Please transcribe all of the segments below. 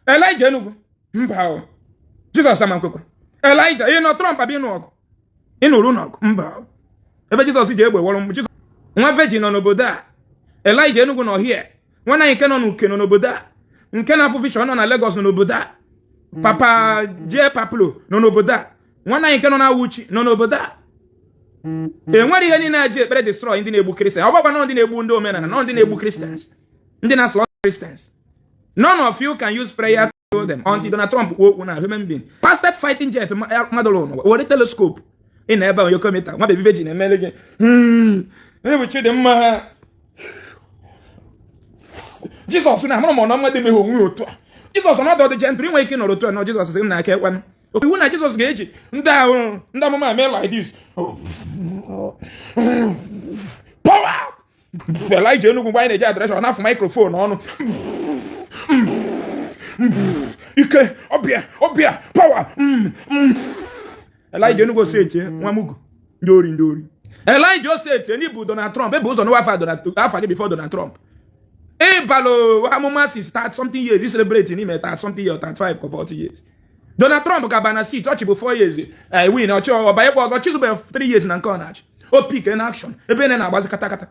Eleija Enugu mba Jesus amankwekwa Eleija ị nọ Trump abịa n'ọgụ ị nụrụ n'ọgụ mba ebe Jesus ji egbe wọrọ Jesus nwa virgin nọ n'obodo a Eleija Enugu nọ here nwana anyị nke nọ n'uke nọ n'obodo a nke na-afụ vision nọ na Lagos nọ n'obodo a Papa J Paplo nọ n'obodo a nwana anyị nke nọ na Awuchi nọ n'obodo a enwere ihe niile na-eji ekpere destroy ndị na-egbu Christians ọ gbakwa na ndị na-egbu ndị omenala na ndị na-egbu Christians ndị na-slaughter Christians. None of you can use prayer to kill them until Donald Trump kwuo na human being fasted fighting jet madolo were telescope ị na-ebe onye kometa nwa baby virgin emele gị ebuchi dị mma Jesus na amụrụ m na mmadụ emeghe onwe otu a Jesus na ọdọ dị gentle inwe ike nọrọ otu a na Jesus sị m na aka ekwanụ iwu na Jesus ga-eji ndị ahụ ndị amụma eme like this power Eleija Enugu mgbe anyị na-eji adreesha ọ na-afụ microphone ọnụ ike ọbịa power Eleija Enugu osetie nwa mugu ndị ori Eleija osetie ndị bụ Donald Trump ebe ụzọ n'ụwa afọ gị before Donald Trump ịbalụ amụma si start something years this celebrate n'ime 30 something years 35 or 40 years Donald Trump gaba na seat ọchị bụ 4 years win ọchị ọbanyekwa ọzọ chizube 3 years na nke ọ na-achị o pik in action ebe na-agbazi katakata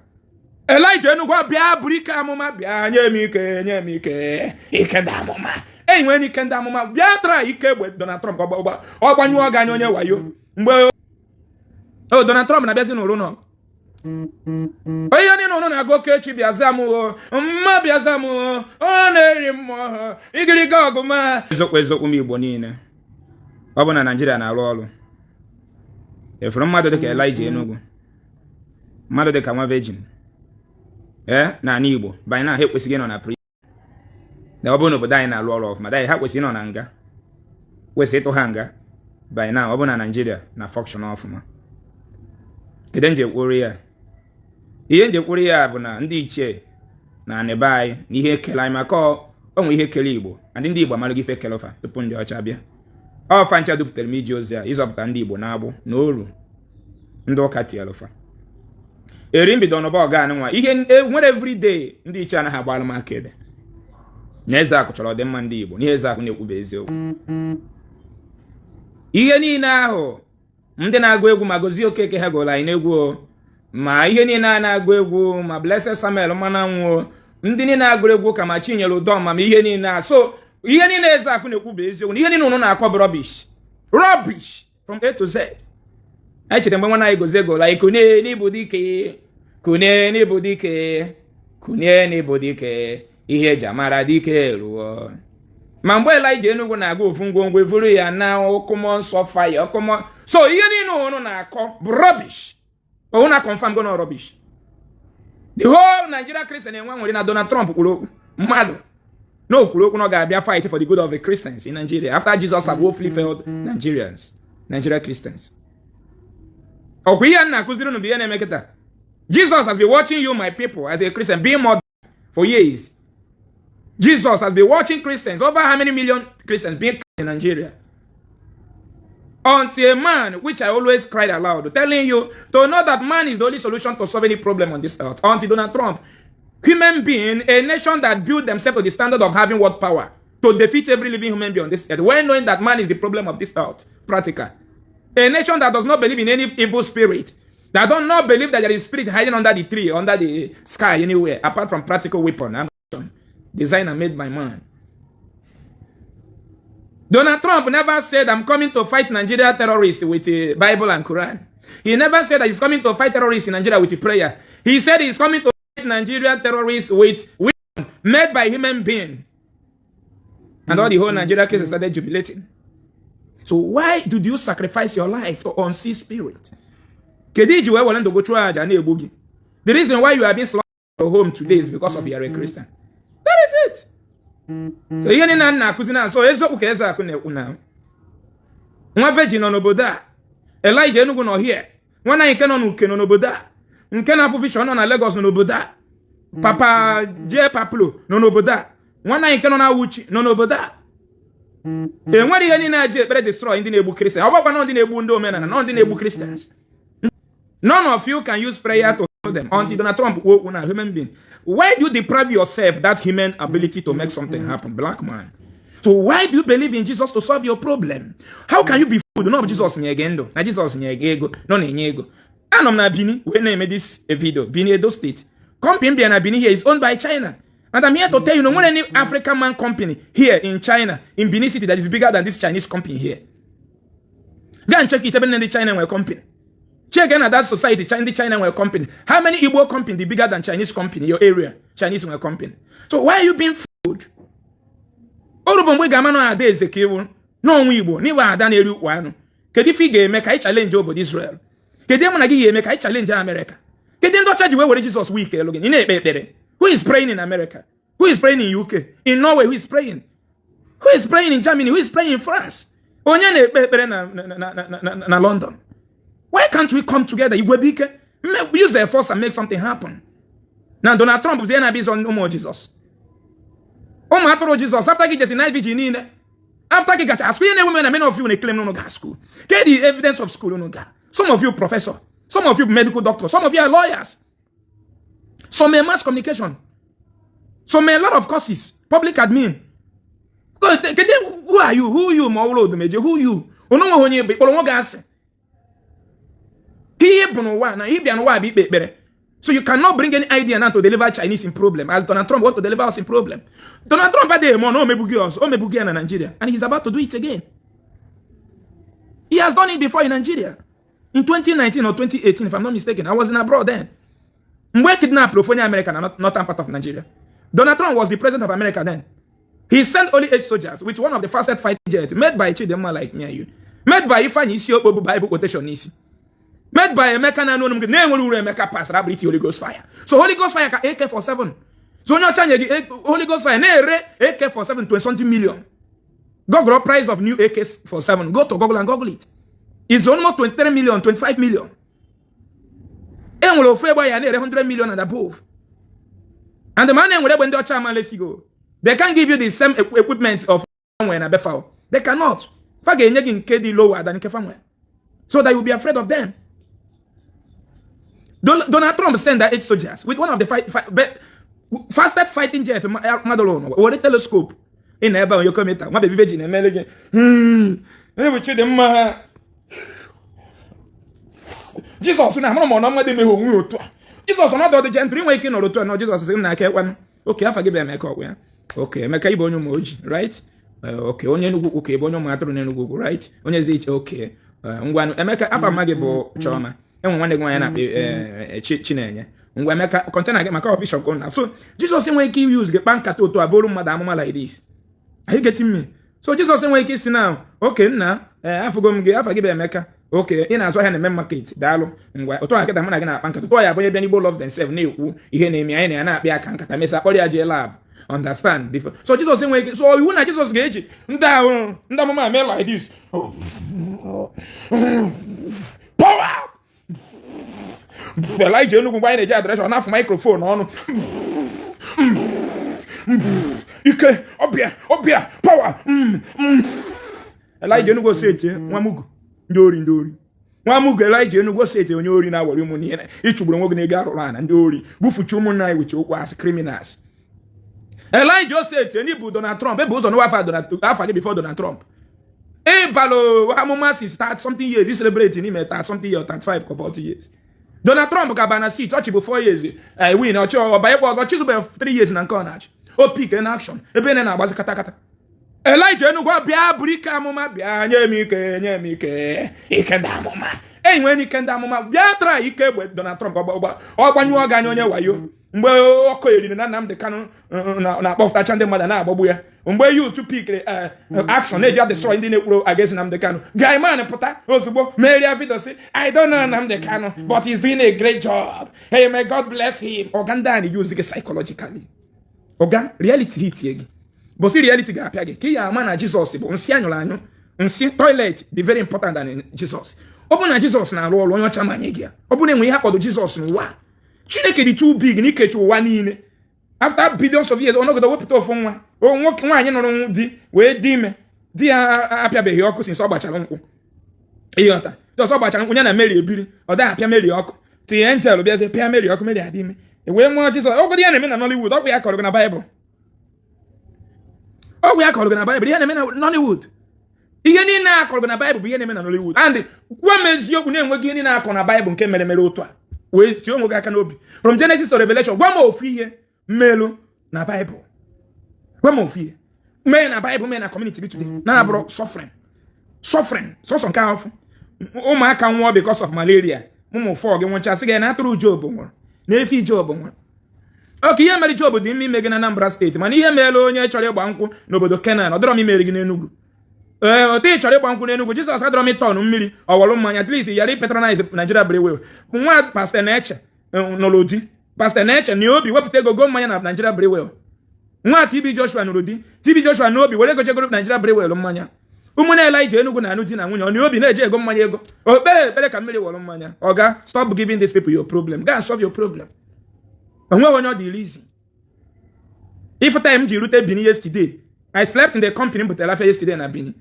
Eleija Enugu bịa buru ike amụma bịa nye m ike ndị amụma enwe ike ndị amụma bịa tara ike egbe Donald Trump ọgbanyụ ọga anya onye wayo mgbe Donald Trump na-abịazi n'ụrụ nọ onye ndị n'ụrụ na-agụ oke echi bịaza m mma bịaza m ọ na-eri mmụọ igiriga ọgụma eziokwu m Igbo niile ọ bụ na Naịjirịa na-arụ ọrụ efere mmadụ dịka Eleija Enugu mmadụ dịka nwa virgin na ana Igbo banyị na ha ekwesịghị ịnọ na prison na ọ bụrụ na obodo anyị na-alụ ọrụ ọfụma daghị ha kwesịrị ịnọ na nga kwesịrị ịtụ ha nga banyị na ọ bụ na Naịjirịa na function ọfụma kedu njekwuru ya ihe njekwuru ya bụ na ndị ichie na anịbe anyị na ihe ekele anyị maka onwe ihe ekele Igbo ndị Igbo amaghị ife ekele ọfa tupu ndị ọcha bịa ọfa ncha dupụtara m iji ozi a ịzọpụta ndị Igbo na-agbụ na oru ndị ụka tielụfa eri mbido n'ọba ọga nwa ihe nwere everyday ndị iche anaghị agba alụmaka ebe na Ezeaku chọrọ ọdịmma ndị Igbo n'ihe Ezeaku na-ekwube eziokwu ihe niile ahụ ndị na-agụ egwu ma Gozie Okeke ha gola anyị n'egwu ma ihe niile a na-agụ egwu ma Blessed Samuel mana nwụọ ndị niile na-agụ egwu ka ma Chinyere Udoma ma ihe niile so ihe niile Ezeaku na-ekwube eziokwu na ihe niile ụnụ na-akọ bụ rubbish from A to Z. Anyị chere mgbe nwa anyị Gozie gola anyị kunye n'ịbụ dike ihe eji amara dike ruo ma mgbe Eleija Enugu na-agụ ofu ngwongwo evuru ya na ọkụmọ nsọ fire ọkụmọ so ihe niile ụnụ na-akọ bụ rubbish ụnụ na confirm go no rubbish the whole Nigeria Christian enwe nwere na Donald Trump kwuru okwu mmadụ na okwuru okwu na ọ ga-abịa fight for the good of the Christians in Nigeria after Jesus have woefully failed Nigeria Christians. Ọkwa ihe na-akụziri unu bụ ihe na-eme kịta Jesus has been watching you my people as a Christian being more for years. Jesus has been watching Christians over how many million Christians being in Nigeria until a man, which I always cried aloud, telling you to know that man is the only solution to solve any problem on this earth. Until Donald Trump, human being, a nation that built themselves to the standard of having what power to defeat every living human being on this earth, well knowing that man is the problem of this earth, practical. A nation that does not believe in any evil spirit, that does not believe that there is spirit hiding under the tree, under the sky, anywhere, apart from practical weapon, designed and made by man. Donald Trump never said, I'm coming to fight Nigeria terrorists with the Bible and Quran. He never said that he's coming to fight terrorists in Nigeria with prayer. He said he's coming to fight Nigeria terrorists with weapons made by human beings. And all the whole Nigeria case started jubilating. So why did you sacrifice your life to unsee spirit? The reason why you have been slaughtered at your home today is because of you are a Christian. That is it. So ihe na na-akụzi na so eziokwu ka Ezeaku na-ekwu na nwa virgin nọ n'obodo a Eleija Enugu nọ here nwana anyị nke nọ n'uke nọ n'obodo a nke na-afụ vision nọ na Lagos nọ n'obodo a Papa J Paplo nọ n'obodo a nwana anyị nke nọ na Awuchi nọ n'obodo a enwere ihe niile na-eji ekpere destroy ndị na-egbu Christians ọ gbakwa na ndị na-egbu ndị omenala na ndị na-egbu Christians. None of you can use prayer to kill them until Donald Trump kwuo human being. Why do you deprive yourself that human ability to make something happen, black man? So why do you believe in Jesus to solve your problem? How can you be food? No, Jesus nyegendo. Na Jesus nyegego. No nyego. Anom na Bini. We name this video. Bini Edo State. Company na Bini here is owned by China. And I'm here to tell you, no more any African man company here in China, in Benin City, that is bigger than this Chinese company here. Go and check it, even in the China company. Check in at that society, the China company. How many Igbo company bigger than Chinese company, your area, Chinese company? So why are you being fooled? Orubomwe gamano ade Ezekiel, no Igbo, ni wa ada na eri kwanu. Kedu fi ga eme ka I challenge obodo Israel? Kedu mo na gi eme ka I challenge America? Kedu ndo church we were Jesus week login? Ina ekpe ekpere. Who is praying in America? Who is praying in UK? In Norway, who is praying? Who is praying in Germany? Who is praying in France? Onye na ekpe ekpere na London. Why can't we come together? Use their force and make something happen. Now Donald Trump is on Jesus. Jesus after he just in IVG after he got a school, women and many of you claim no gas school. Get the evidence of school no gas. Some of you professor, some of you medical doctors, some of you are lawyers. Some are mass communication. Some are a lot of courses. Public admin. Who are you? Who you? Who you? So you cannot bring any idea now to deliver Chinese in problem, as Donald Trump wants to deliver us in problem. Donald Trump had in Nigeria, and he's about to do it again. He has done it before in Nigeria. In 2019 or 2018, if I'm not mistaken, I was in abroad then. Mwe kidnapped Lofonia America, northern part of Nigeria. Donald Trump was the president of America then. He sent only 8 soldiers, which one of the fastest fighting jets, made by Chidema like me and you. Made by Ifan Isio Bible quotation Nisi. Made by American and America pass ability Holy Ghost fire. So Holy Ghost fire AK-47. So no change Holy Ghost fire AK-47 20 million. Google price of new AK-47. Go to Google and Google it. It's almost 23 million, 25 million. And will offer by 100 million and above. And the man when the chairman lets you go. They can't give you the same equipment of when a befau. They cannot. Fagin KD lower than Kefamwe. So that you will be afraid of them. Donald Trump sent that 8 soldiers with one of the fastest fighting jets, Madalone, or a telescope in Eba, you come in, my baby virgin, and American. Jesus, I'm not Jesus, another the gentry waking or to no Jesus, one. Okay, I forgive them. Okay, make a bonum moji, right? Okay, only okay, bonum matron and Google, right? Only is okay. One America, Upper Magibo, Choma. And one day going up Chinene. When I content I get my coffee shop going now. So Jesus when he use get bank to a ballroom madam like this. Are you getting me? So Jesus when he now. Okay, now I forgive America. Okay, in as well in the market, Dalo, and what I get the money again. Bank to toy boy any ball of themselves new. He name me and not be a can't miss a poly lab. Understand? So Jesus when so you want Jesus gauge down my mail like this. Power! Eleija Enugu buy the address on microphone on. Ike obia power. Eleija Enugu say it nwamugu ndori. Nwamugu Eleija Enugu say it onye ori na wori mu ne ichuburu nwogu na ga arụrụ na ndori bufuchu mu nai with okwu as criminals. Eleija say it any bu Donald Trump ebe uzo no wafa before Donald Trump. Balo Hamomasi start something years this celebrating him at something year 35 or 40 years. Donald Trump gabana seat touch before years. I win or by was or choose 3 years in Anconage. Or peak in action. Eben na was kata. Eleija Enugu bia brika mama bia nyemike ikenda mama. When you can mama bia try ike with Donald Trump or banyu oganyo onye wayo. Mgbe okoyeri na nam de kanu na bofta chande mother na agbobuya. Mgbe you to pick action they just destroy the network against nam de kanu. Guy man pota ozugbo Mary video say I don't know nam de kanu but he's doing a great job. Hey may God bless him. Oganda ni use it psychologically. Oga reality hit yegi. But see reality ga apia ge. Ki ya man Jesus bo nsi anyola anyo. Nsi toilet be very important than Jesus. Obu na Jesus na ro onyo chama nyegi. Obu na enwe ihe akodo Jesus no wa. Chineke dị too big ni kechu ụwa niile. After billions of years, ono go wepụta ofu nwa. O nwoke nwaanyị nụrụ di wee di ime. Di ya apịabeghị ọkụ since ọ gbachara nkwụ. Ịghọta. Just ọ gbachara nkwụ ya na Mary ebiri. Ọ da apịa Mary ọkụ. Ti angel bịa sị pịa Mary ọkụ Mary adị ime. E wee mụọ Jesus. Ọ gụdị ya na-eme na Nollywood. Ọ bụ ya kọrọ na Bible. ọ bụ ya kọrọ gị na Bible ihe na-eme na Nollywood. Ihe niile akọrọ na Bible bụ ihe na-eme na Nollywood. And gwa m eziokwu na-enweghị ihe niile akọ na Bible nke mere otu a wee tie onwe gị aka n'obi from Genesis to Revelation. Gwa m ofu ihe melu na Bible. Gwa m ofu ihe mee na Bible mee na community bi today na-abụrụ suffering sọsọ nke ahụ ụmụaka nwụọ because of malaria. Ụmụ fọ gị nwụchasị gị na atụrụ Job nwụrụ na efi Job nwụrụ. Oke ihe mere Job dị ime gị na Anambra steeti mana ihe mere onye chọrọ ịgba nkwụ n'obodo Kenan ọ dọrọ m imere gị n'Enugu. Otu ị chọrọ ịgba nkwụ n'Enugu Jizọs adọrọ m ịtọnụ mmiri ọwọlụ mmanya at least yara ipatronize Nigeria Brewery. Nwa Pastor Neche nụrụ di Pastor Neche na obi wepụta ego mmanya na Nigeria Brewery. Nwa TB Joshua nụrụ di TB Joshua na obi were ego jegoro Nigeria Brewery mmanya. Ụmụnne Eleija Enugu na anụ di na nwunye ọ na obi na-eje ego mmanya ego okpere ka mmiri wọrọ mmanya. Oga, stop giving these people your problem. Go and solve your problem. Onwe onye ọ dị easy. If time ji rute Benin yesterday, I slept in the company but I yesterday na Benin.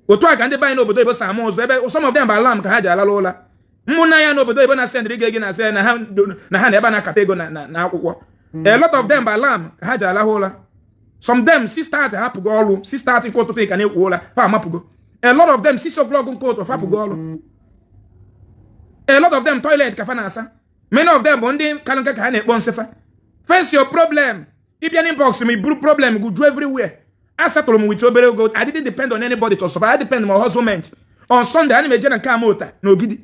Otu a ka ndị banyị n'obodo Igbo sa ụzọ ebe some of them bụ alarm ka ha ji alala ụla. Ụmụnna ya n'obodo Igbo na send gị na sị na ha na ebe na-akata ego na akwụkwọ. A lot of them bụ alarm ka ha ji alala ụla. Some them 6:30 hapụgo ọrụ 6:30 nke ụtụtụ ka na-ekwu ụla fa amapụgo. A lot of them 6 o'clock nke ụtụtụ hapụgo ọrụ. A lot of them toilet ka fa na-asa. Many of them bụ ndị ka ha na-ekpọ nsịfa. Face your problem. If you're inbox me, problem go do everywhere. I settle them with obere go. I didn't depend on anybody to survive. I depend on my husband. On Sunday, I didn't make mota. No gidi.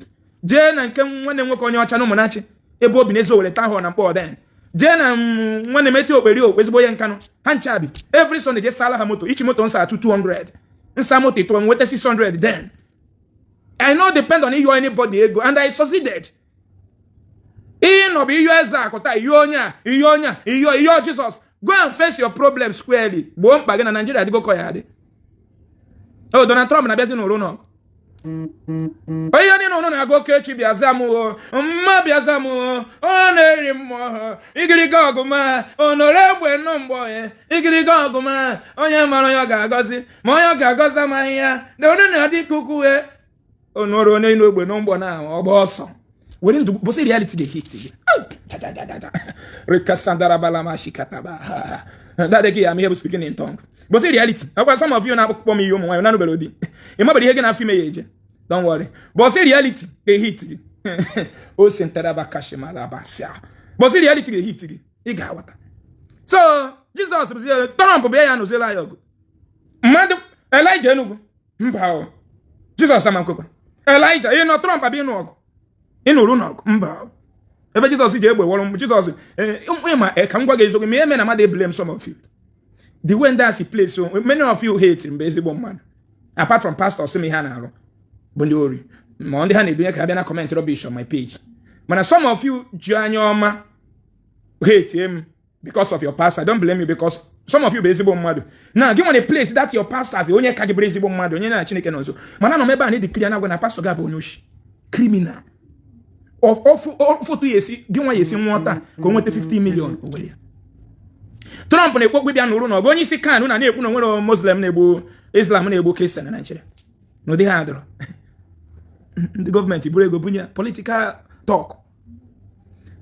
Jen and Ken when they work on your channel monachi. Ebo binezo with a town and poor then. Jen and when they met you over with boy and cano. Hanchabi. Every Sunday just salah moto. Each moto on to 200. And some moto to with 600 then. I not depend on you or anybody ego, and I succeeded. In of you Ezeaku, you Jesus. Go and face your problem squarely. Won't bagay na Nigeria di go koyade. Oh, Donald Trump na bezi no rono. Oyo ni no na go kechi biazamu. Mma biazamu. Oneri mo. Igiriga oguma. Onorebwe no mboye. Igiriga oguma. Onye maro yo ga-agozi. Mo yo ga-agoza mahia. De onu na di kukuwe. Onoro ne no egbe no mbo na ogbo oso. We didn't do, but see reality they hit again. That day I'm here speaking in tongue. But see reality. Some of you now me you know melody. You might be here na female age. Don't worry. But see reality they hit again. Oh sentara bakashima la basia. But see reality they hit again. Iga wata. So Jesus was Trump be ya no zela yogo. Mad Eleija Enugu. Mbao. Jesus amankoko. Eleija, you know Trump abi no. Ịnụrụ n'ọgụ mba ebe Jizọs ji egbe wọrọ Jizọs ma ka m gwa gị eziokwu me na mmadụ blame some of you the way that's place so many of you hate mgbe ezigbo mmadụ apart from pastors me ha na-arụ bụ ndị ori ma ndị ha na-ebinye ka ha bịa na comment rubbish on my page mana some of you ji anya ọma hate him because of your pastor. I don't blame you because some of you bụ ezigbo mmadụ na gị nwere place that your pastor as onye ka gị bụrụ ezigbo mmadụ onye na Chineke n'ọzọ mana nọ m ebe a na-edi clear na gwa na pastor ga bụ onye oshi criminal of photo yesi gị nwa yesi nwọta ka o nweta 50 million owere ya. Trump na-ekpokwe bịa n'ụrụ na onye isi kan na na-ekwu na nwere Muslim na-egbu Islam na-egbu Christian na Nigeria n'ụdị ha adọrọ ndị gọọmenti buru ego bunye political talk.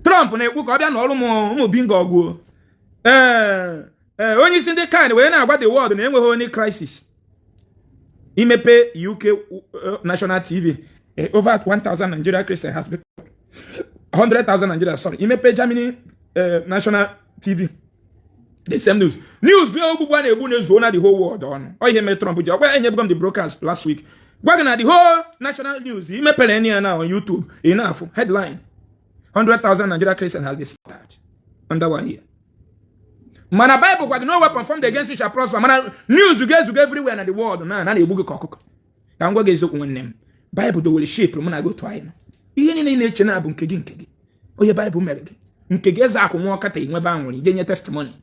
Trump na-ekwu ka ọ bịa n'ọrụ ụmụ bingo ọgụ onye isi ndị kan wee na-agwa the world na enweghị onye crisis imepe UK national TV. Over 1,000 Nigeria Christians has been 100,000 Nigeria, sorry. You may pay Germany national TV. The same news. News we all one the whole world on. Oh, you may Trump with you. Where any become the broadcast last week. Wagner the whole national news. You may pay any now on YouTube. Enough headline. 100,000 Nigeria Christians has been started under 1 year. Man, a Bible was no weapon formed against you shall prosper. Man, news you guys everywhere in the world. Now you book a cock. Can go get one name. Bible do will shape when I go to him. Ihe ni na eche na bụ nke gị. Oye Bible mere gị. Nke gị Ezeaku nwa kata inwe ba nwere idenye testimony.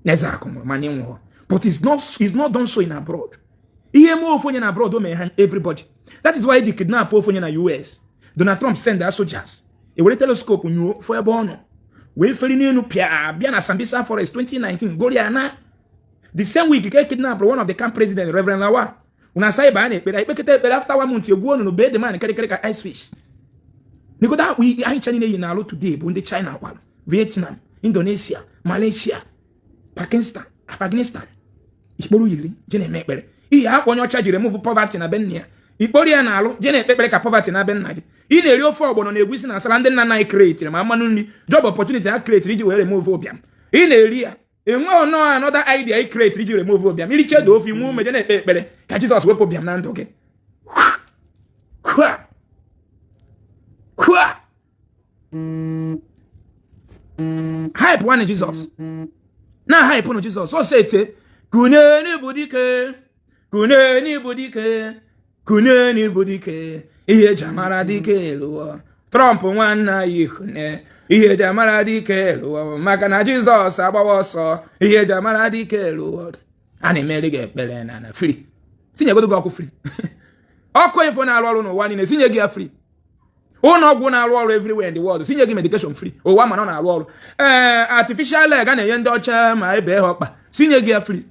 Na Ezeaku ma ni nwo. But it's not done so in abroad. Ihe mo ofonye na abroad o me everybody. That is why they kidnap ofonye na US. Donald Trump send their soldiers. E were telescope nyu for ebe ono. We feri ni enu pia bia na Sambisa Forest 2019 Goriana. The same week he kidnap one of the camp president Reverend Lawa. Una say ba na ekpere ekpekete after 1 month egwu onu no be the man kere ka ice fish. Niko that we ain't China in alo today bu ndị China kwalo, Vietnam, Indonesia, Malaysia, Pakistan, Afghanistan. ikporo yiri je na-eme ekpere ihe akpọ onye ọcha ji remove poverty na be nna ya ikporo ya na-alụ je na-ekpe ekpere ka poverty na be nna gị ị na-eri ofe ọgbọnọ na egwusi na asara ndị nna nna anyị create ma mmanụ nri job opportunity ha create iji were remove ụbịam ị na-eri ya enweghị ọnọ another idea ị create iji remove ụbịam iri chedo ofe inwe ume je na-ekpe ekpere ka Jizọs wepụ ụbịam na ndụ gị hype one Jesus na hype no Jesus o sete kuneni budike kuneni budike kuneni budike ihe jamara dike luwa Trump nwanna ihune ihe jamara dike luwa maka na Jesus agbawa ọsọ ihe jamara dike luwa ana emere gị ekpere na free tinye godo gị ọkụ free ọkụ info na-arụ ọrụ n'ụwa niile tinye gị ya free ụlọ ọgwụ na-arụ ọrụ everywhere in the world tinye gị medication free ụwa mana ọ na-arụ ọrụ artificial leg a na-enye ndị ọcha ma ebe ha ọkpa tinye gị ya free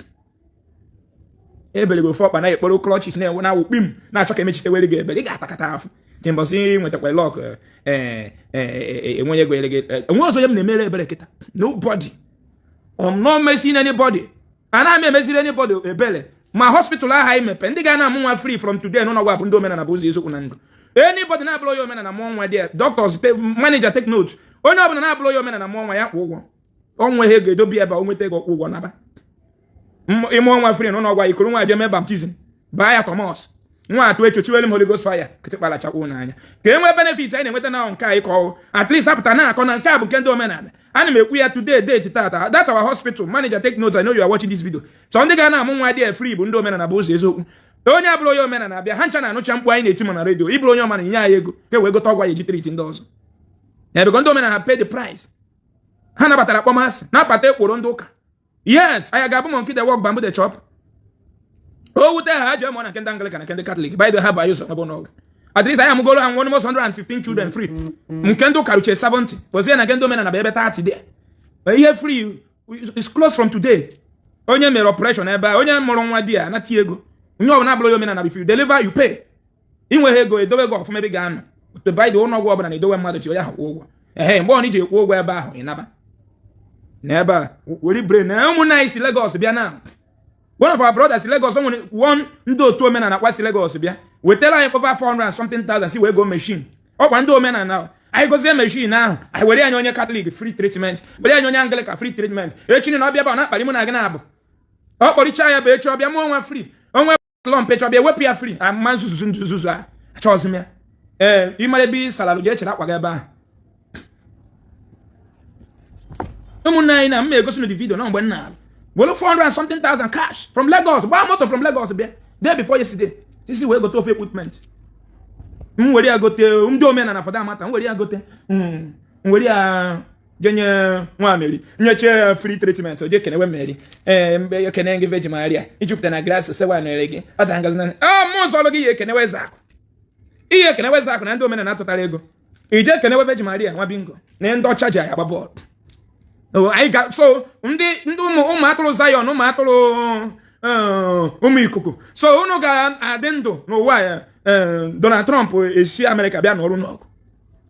ebere gị ofe ọkpa na-ekporo clutches na-enwe na awụkpi m na-achọ ka emechitewere gị ebere ị ga-atakata afụ timbọsị nwetakwa lọk enwenye ego ere gị enwe ọzọ onye m na-emere ebere kịta nobody no messing anybody anaghị m emeziri anybody ebere ma hospital aha imepe ndị ga na-amụ nwa free from today n'ụlọ ọgwụ ndị omenala bụ ụzọ eziokwu na ndụ anybody na-abụrụ ya omenala mụọ nwa dị doctors manager take note onye ọbụla na-abụrụ ya omenala mụọ nwa ya kwụ ụgwọ ọnwa ihe ga-edobe ebe o nweta ego kwụ ụgwọ naba ịmụọ nwa free n'ụlọ ọgwụ ikuru nwa jeme baptizim baa ya Thomas nwa atụ echochiwere m Holy Ghost fire kịtịkpala chakwu n'anya ka e nwee benefit anyị na-enweta na nke anyị kọọ at least apụta na-akọ na nke a bụ nke ndị omenala ana m ekwu ya today date tata that's our hospital manager take note I know you are watching this video so ndị ga na-amụ nwa dị free bụ ndị omenala bụ ụzọ eziokwu onye abụrụ onye omenala abịa ha ncha na-anụcha mkpu anyị na-eti na redio ịbụrụ onye ọmana nye anyị ego ka wee gote ọgwụ anyị eji triti ndị ọzọ ebego ndị omenala pay the price ha nabatara akpọmasị na-akpata ekworo ndị ụka yes anyị ga-abụ monkey the work bamboo the chop o wute ha je mụ na nke ndị Anglican na nke ndị Catholic by the ha ba ụzọ ebe n'ọgụ at least anyị amụgolo ha almost 115 children free nke ndị ụka ruche 70 ozie na nke ndị omenala bụ ebe 30 there ihe free is close from today onye mere operation ebe a onye mụrụ nwa di ya anata ego onye ọbụla abụrụ ya omenala if you deliver you pay inweghị ego edowe gị ọfụma ebe ga-anọ by the ụlọ ọgwụ ọbụla na-edowe mmadụ chi onye ahụ kwụ ụgwọ mgbe ọ na iji ekwu ụgwọ ebe ahụ ịnaba n'ebe a were brain na ụmụnna anyị si Lagos bịa na one of our brothers si Lagos one ndị otu omenala kwa si Lagos bịa wetara anyị over 400 and something thousand si wee go machine ọkwa ndị omenala anyị gozie machine ahụ anyị were anyị onye Catholic free treatment were anyị onye Anglican free treatment echi na ọbịa ba na-akpali mụ na gị na-abụ ọ kpọrịcha ya bụ echi ọbịa mụọ nwa free onwe lọmp echi ọbịa wepụ ya free ama nzuzu a achọghịzi m ya ịmara ebe salarụ ji echere akwa gị ebe ahụ ụmụnne anyị na mma egosi the video na mgbe nna were 400 and something thousand cash from Lagos gbaa moto from Lagos bịa day before yesterday sisi wee gote ofe equipment m were ya gote ndị omenala for that matter m were ya gote m were ya jenye nwa Mary nyeche free treatment oje kenewe Mary mbe kene nge Virgin Maria ijupụta na grass sewa nere gị ọ da ngazi na mụ ụzọ ọlụ gị ihe kenewe Ezeaku ihe kenewe Ezeaku na ndị omenala atụtara ego ije kenewe Virgin Maria nwa bingo na ndị ọcha ji agba bọọlụ anyị ga so ndị ụmụ atụrụ Zion ụmụ atụrụ ụmụ ikuku so unu ga-adị ndụ n'ụwa ya Donald Trump esi America bịa n'ọrụ n'ọgụ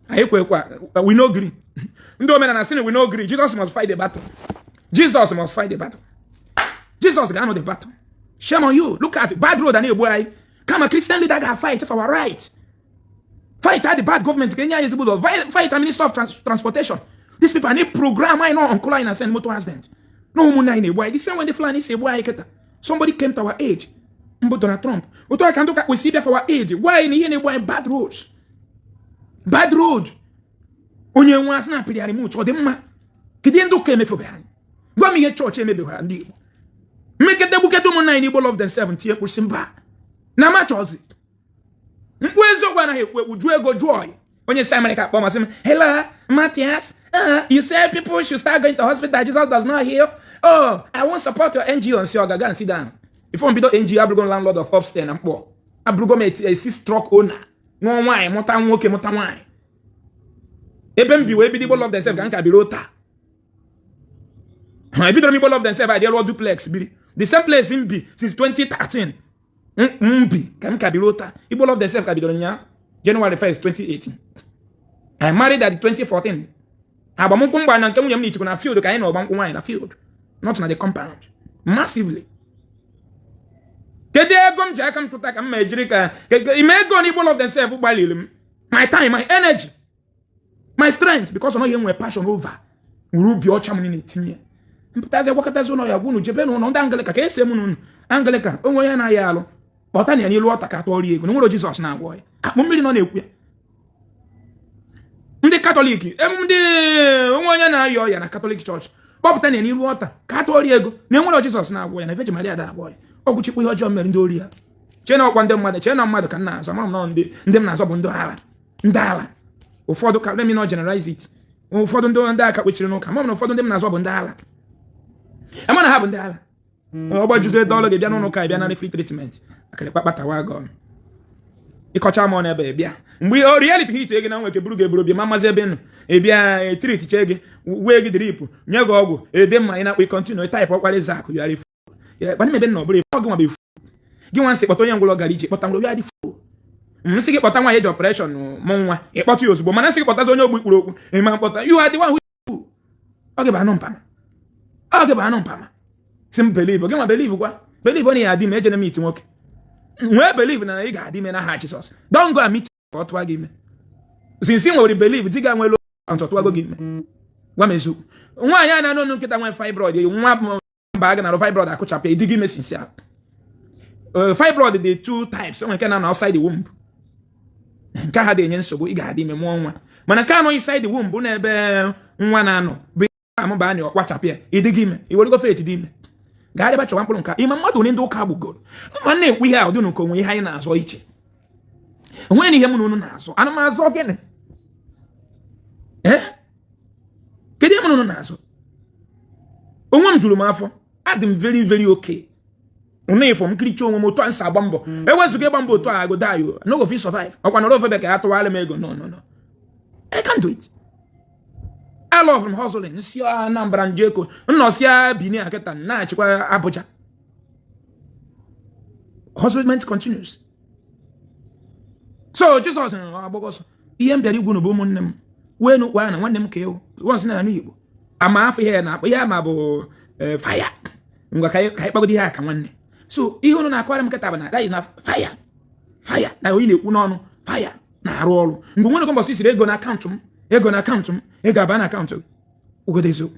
anyị kwekwa we no gree ndị omenala sị na we no gree Jesus must fight the battle Jesus must fight the battle Jesus ga-anọ the battle shame on you look at bad road na egbu anyị kama Christian leader ga fight for our right fight at the bad government Kenya is able to fight a minister of transportation. These people need program. I know Uncle and send motor accident. No woman in a way. The same when the flying say why somebody came to our age. But Donald Trump. But I can look at we see there for our age. Why in here why bad roads? Bad road. Onye was not pretty remote or the man. Kidin do came for behind. Go me a church maybe handy. Make it the book at the nine of the 70 year simba. Na ma chozi. Where's the one I would go joy? When you say America, hello, Mathias. You say people should start going to hospital that Jesus does not heal. Oh, I won't support your NGO and say, go and sit down. If you want to be the NGO, I'm going landlord of upstairs and poor. I'm going to a 6-truck owner. No wine, motan woke, motan wine. Even be way people love themselves, can't be rota. If you don't people love themselves, I dare duplex. The same place in B since 2013. Can't be rota. People love themselves, can be done January 1st, 2018. I married at 2014. Abamukumba na nkemu yam ni na field ka na field, not na the compound. Massively. m ji aka m tụta ka m ma ejiri ka ime ego na igbo of themselves gbalịrị m my time, my energy, my strength, because ọ ihe nwere passion over nwere obi ọcha m na-etinye mpụtazi gwakọtazi ụlọ ya gwunu jebe n'ụlọ ndị Anglịka ka esi emu n'ụlọ Anglịka onwe ya na-aya alụ kpọta na ya n'ilu ọta ka atọrọ ego na nwere Jizọs na-agwọ ya akpụ mmiri nọ na-ekwu ya ndị Katọlik ndị onwe onye na-ayọ ọya na Katọlik chọọchị kpọpụta na ya n'ilu ọta ka atọrọ ego na nwere Jizọs na-agwọ ya na Virgin Maria da-agwọ ya ọgwụ chikwu ihe ọjọọ mere ndị ori ya chee na ọkwa ndị mmadụ chee na mmadụ ka nna azọ mara m nọ ndị m na-azọ bụ ndị ala ụfọdụ ka let me not generalize it ụfọdụ ndị aka kpechiri n'ụka ma ọ na ụfọdụ ndị m na-azọ bụ ndị ala ama na ha bụ ndị ala ọgba juzo dọlụ gị bịa n'ụlọ ụka bịa na free treatment akịrị kpakpatawa gọn ịkọcha ma ọ n'ebe bịa mgbe reality hit gị na nweke buru gị eburu bịa ma mazi ebe nụ ịbịa etrit chee gị wee gị drip nye gị ọgwụ ede mma ị na-akpọ kọntinu taịpụ ọkpara Ezeaku ya rif kpana mebe na ọ bụrụ ọ gị nwa bụ efu gị nwa nsị kpọta onye ngwụlọ gara ije kpọta ngwụlọ ya dị fu nsị gị kpọta nwaanyị eji ọpreshọn mụ nwa ịkpọta ya ozugbo mana nsị gị kpọtazi onye ogbu ikpuru okwu ịma mkpọta you are the one who ọ gị bụ anụ mpama si m believe gị nwa believe gwa believe na ya adị ime ejene m iti nwoke nwee believe na ị ga-adị ime n'aha Jizọs don't go and meet ka ọ tụwa gị ime since nwere believe di ga nwere ntọtụwago gị ime gwa m eziokwu nwaanyị a na-anụ nkịta nwe fibroid nwa mba gị na fibroid akụchapụ ịdị gị ime sinsi ahụ fibroid dị two types onwe nke na outside the womb nke ha dị enye nsogbu ị ga-adị ime mụọ nwa mana nke anọ inside the womb na ebe nwa na-anọ bụ amụba na ọkpachapụ ya ịdị gị ime iwerego faith dị ime ga-adịba chọwa mkpụrụ nka ịma mmadụ ndị ụka gbugoro ma na-ekwu ihe ahụ dị n'ụka onwe ihe anyị na-azọ iche onwe na ihe mụ na unu na-azọ ana m azọ gịnị kedu ihe mụ na unu na-azọ onwe m juru m afọ adị m very very okay una ifo m kiricha onwe m otu a nsa agba mbọ ewezuga ịgba mbọ otu a go die no go fit survive ọkwa na ofebe ka ya tụwara m ego no I can't do it. I love him hustling. See Anambra Njeko. No see Bini Aketa na chikwa Abuja. Hustlement continues. So Jesus abogos. Ihe mbịara igwu n'obo ụmụnne m. Wee nụ kwa na nwanne m ka ewu. Once na n'Igbo. Ama afọ ihe na ya ma bụ fire. Ngwa ka ịkpagodi ihe aka nwanne. So ihe unu na-akwara m keta bụ na that is na fire. Na onye na-ekwu n'ọnụ fire na-arụ ọrụ. Mgbe nwere kwambọsị siri ego na akaụntụ m ego aba na akaụntụ ugodezo